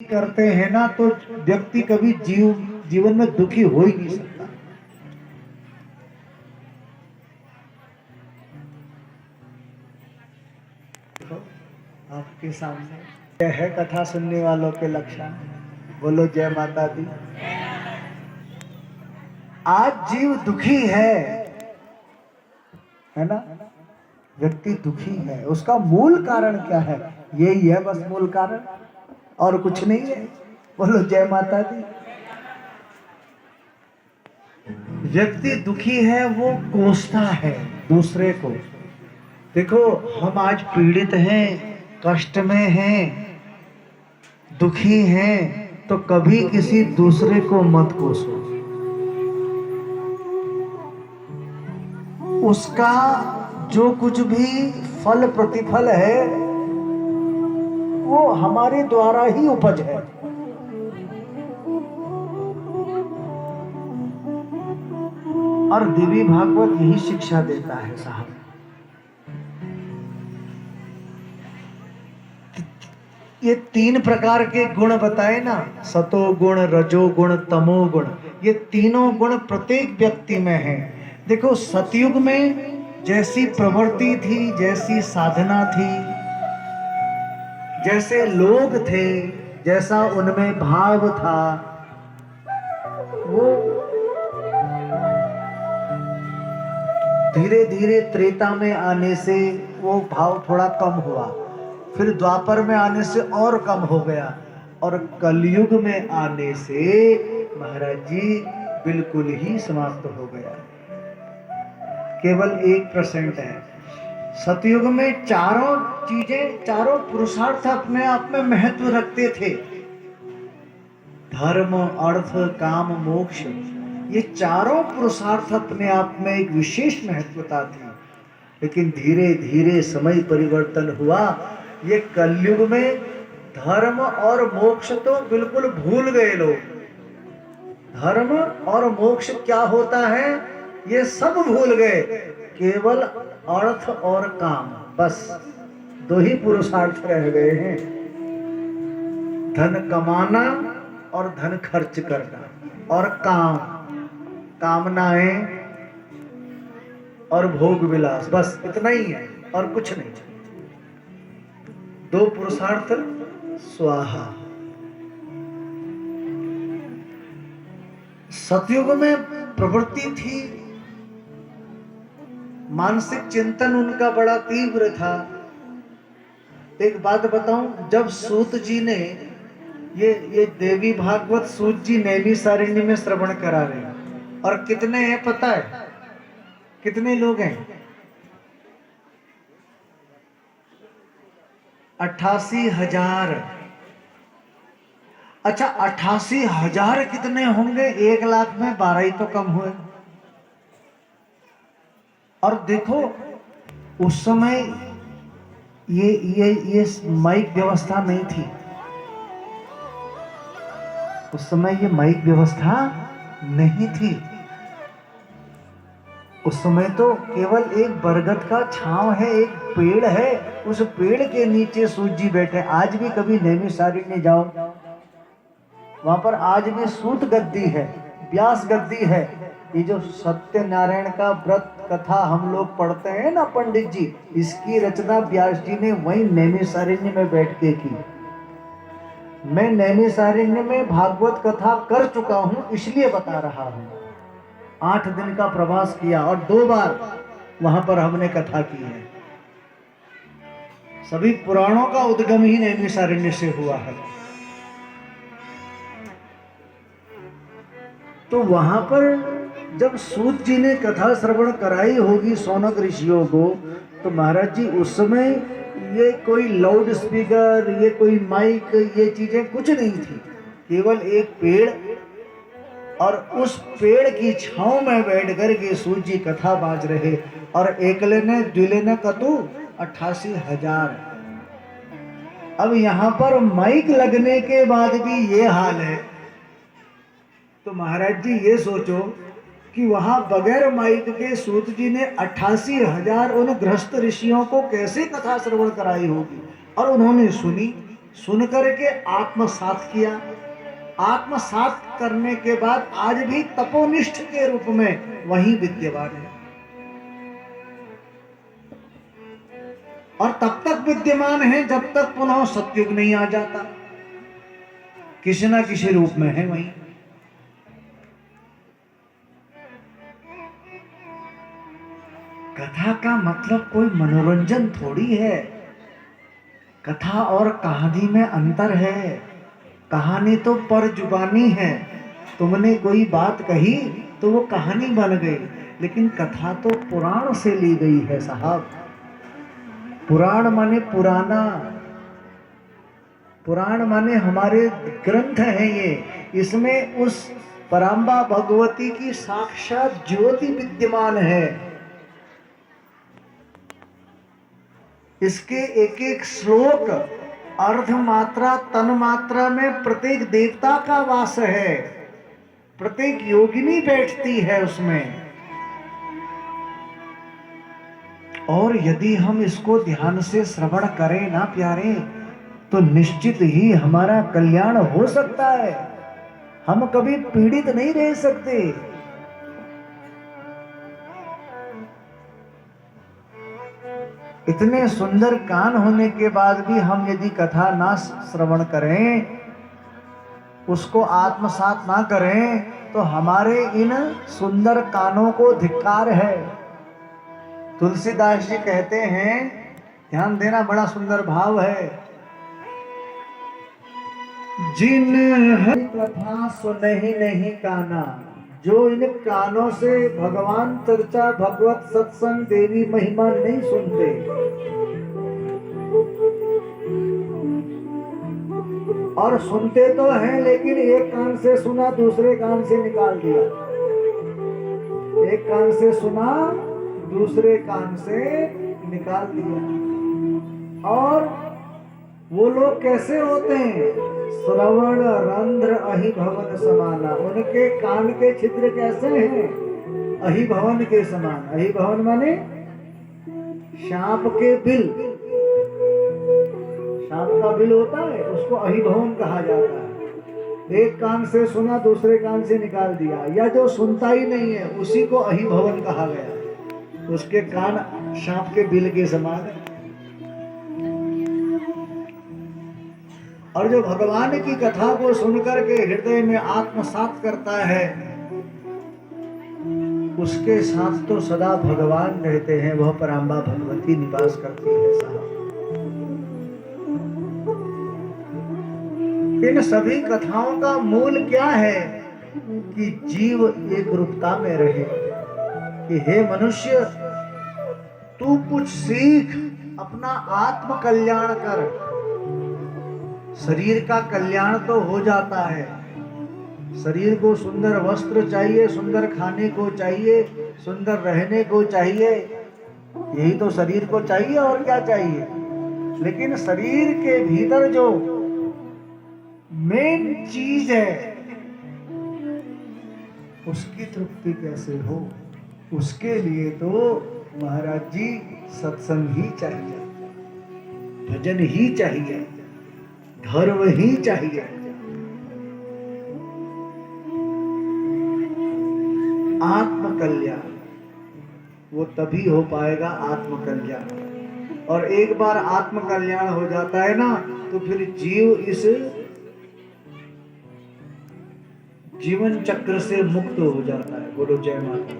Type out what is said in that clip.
करते हैं ना तो व्यक्ति कभी जीवन में दुखी हो ही नहीं सकता। तो आपके सामने यह है कथा सुनने वालों के लक्षण। बोलो जय माता दी। आज जीव दुखी है ना। व्यक्ति दुखी है, उसका मूल कारण क्या है? यही है बस मूल कारण, और कुछ नहीं है। बोलो जय माता दी। व्यक्ति दुखी है, वो कोसता है दूसरे को। देखो, हम आज पीड़ित हैं, कष्ट में हैं, दुखी हैं, तो कभी किसी दूसरे को मत कोसो। उसका जो कुछ भी फल प्रतिफल है वो हमारे द्वारा ही उपज है। और देवी भागवत यही शिक्षा देता है साहब। ये 3 प्रकार के गुण बताए ना, सतो गुण, रजो गुण, तमो गुण। ये तीनों गुण प्रत्येक व्यक्ति में है। देखो, सतयुग में जैसी प्रवृत्ति थी, जैसी साधना थी, जैसे लोग थे, जैसा उनमें भाव था, वो धीरे धीरे त्रेता में आने से वो भाव थोड़ा कम हुआ, फिर द्वापर में आने से और कम हो गया, और कलयुग में आने से महाराज जी बिल्कुल ही समाप्त हो गया। केवल 1% है। सतयुग में चारों चीजें, चारों पुरुषार्थ अपने आप में महत्व रखते थे। धर्म, अर्थ, काम, मोक्ष, ये चारों पुरुषार्थ अपने आप में एक विशेष महत्वता थी। लेकिन धीरे धीरे समय परिवर्तन हुआ। ये कलयुग में धर्म और मोक्ष तो बिल्कुल भूल गए लोग। धर्म और मोक्ष क्या होता है ये सब भूल गए। केवल अर्थ और काम, बस 2 ही पुरुषार्थ रह गए हैं। धन कमाना और धन खर्च करना, और काम, कामनाएं और भोग विलास, बस इतना ही है और कुछ नहीं। 2 पुरुषार्थ स्वाहा। सतयुग में प्रवृत्ति थी, मानसिक चिंतन उनका बड़ा तीव्र था। एक बात बताऊं, जब सूत जी ने ये देवी भागवत सूत जी नैमिषारण्य में श्रवण करा रहे हैं, और कितने हैं पता है? कितने लोग हैं? 88,000। अच्छा, 88,000 कितने होंगे? 1 लाख में 12 ही तो कम हुए। और देखो, उस समय ये माइक व्यवस्था नहीं थी। उस समय ये माइक व्यवस्था नहीं थी। उस समय तो केवल एक बरगद का छांव है, एक पेड़ है, उस पेड़ के नीचे सूत जी बैठे। आज भी कभी नैमिषारण्य जाओ, वहां पर आज भी सूत गद्दी है, व्यास गद्दी है। ये जो सत्यनारायण का व्रत कथा हम लोग पढ़ते हैं ना पंडित जी, इसकी रचना व्यास जी ने वही नैमिषारण्य में बैठ के की। मैं नैमिषारण्य में भागवत कथा कर चुका हूं, इसलिए बता रहा हूं। 8 दिन का प्रवास किया और 2 बार वहां पर हमने कथा की है। सभी पुराणों का उद्गम ही नैमिषारण्य से हुआ है। तो वहां पर जब सूत जी ने कथा श्रवण कराई होगी शौनक ऋषियों को, तो महाराज जी उस समय ये कोई लाउड स्पीकर, ये कोई माइक, ये चीजें कुछ नहीं थी। केवल एक पेड़, और उस पेड़ की छांव में बैठ कर के सूत जी कथा बाज रहे, और एकले ने द्विले ने कतु 88,000। अब यहाँ पर माइक लगने के बाद भी ये हाल है, तो महाराज जी ये सोचो कि वहां बगैर माइक के सूत जी ने 88,000 उन गृहस्थ ऋषियों को कैसे कथा श्रवण कराई होगी। और उन्होंने सुनी, सुन करके आत्मसात किया। आत्मसात करने के बाद आज भी तपोनिष्ठ के रूप में वही विद्यमान है, और तब तक विद्यमान है जब तक पुनः सतयुग नहीं आ जाता, किसी ना किसी रूप में है वही। कथा का मतलब कोई मनोरंजन थोड़ी है। कथा और कहानी में अंतर है। कहानी तो पर जुबानी है, तुमने कोई बात कही तो वो कहानी बन गई, लेकिन कथा तो पुराण से ली गई है साहब। पुराण माने पुराना, पुराण माने हमारे ग्रंथ है ये। इसमें उस पराम्बा भगवती की साक्षात ज्योति विद्यमान है। इसके एक एक श्लोक अर्ध मात्रा तन मात्रा में प्रत्येक देवता का वास है, प्रत्येक योगिनी बैठती है उसमें। और यदि हम इसको ध्यान से श्रवण करें ना प्यारे, तो निश्चित ही हमारा कल्याण हो सकता है। हम कभी पीड़ित नहीं रह सकते। इतने सुंदर कान होने के बाद भी हम यदि कथा ना श्रवण करें, उसको आत्मसात ना करें, तो हमारे इन सुंदर कानों को धिक्कार है। तुलसीदास जी कहते हैं, ध्यान देना, बड़ा सुंदर भाव है। जिन हरि कथा सुनहि नहीं काना, जो इन कानों से भगवान चर्चा, भगवत सत्संग, देवी महिमा नहीं सुनते, और सुनते तो हैं लेकिन एक कान से सुना दूसरे कान से निकाल दिया, एक कान से सुना दूसरे कान से निकाल दिया। और वो लोग कैसे होते हैं? श्रवण रंध्र अहि भवन समाना। उनके कान के छिद्र कैसे हैं? अहि भवन के समान। अहि भवन माने सांप के बिल, सांप का बिल होता है, उसको अहि भवन कहा जाता है। एक कान से सुना दूसरे कान से निकाल दिया, या जो सुनता ही नहीं है उसी को अहि भवन कहा गया। उसके कान सांप के बिल के समान है। और जो भगवान की कथा को सुनकर के हृदय में आत्मसात करता है, उसके साथ तो सदा भगवान रहते हैं, वह पराम्बा भगवती निवास करती है साहब। इन सभी कथाओं का मूल क्या है? कि जीव एक रूपता में रहे, कि हे मनुष्य, तू कुछ सीख, अपना आत्म कल्याण कर। शरीर का कल्याण तो हो जाता है, शरीर को सुंदर वस्त्र चाहिए, सुंदर खाने को चाहिए, सुंदर रहने को चाहिए, यही तो शरीर को चाहिए, और क्या चाहिए। लेकिन शरीर के भीतर जो मेन चीज है, उसकी तृप्ति कैसे हो? उसके लिए तो महाराज जी सत्संग ही चाहिए, भजन ही चाहिए, धर्म ही चाहिए। आत्म कल्याण वो तभी हो पाएगा, आत्म कल्याण। और एक बार आत्म कल्याण हो जाता है ना, तो फिर जीव इस जीवन चक्र से मुक्त हो जाता है। बोलो जय माता।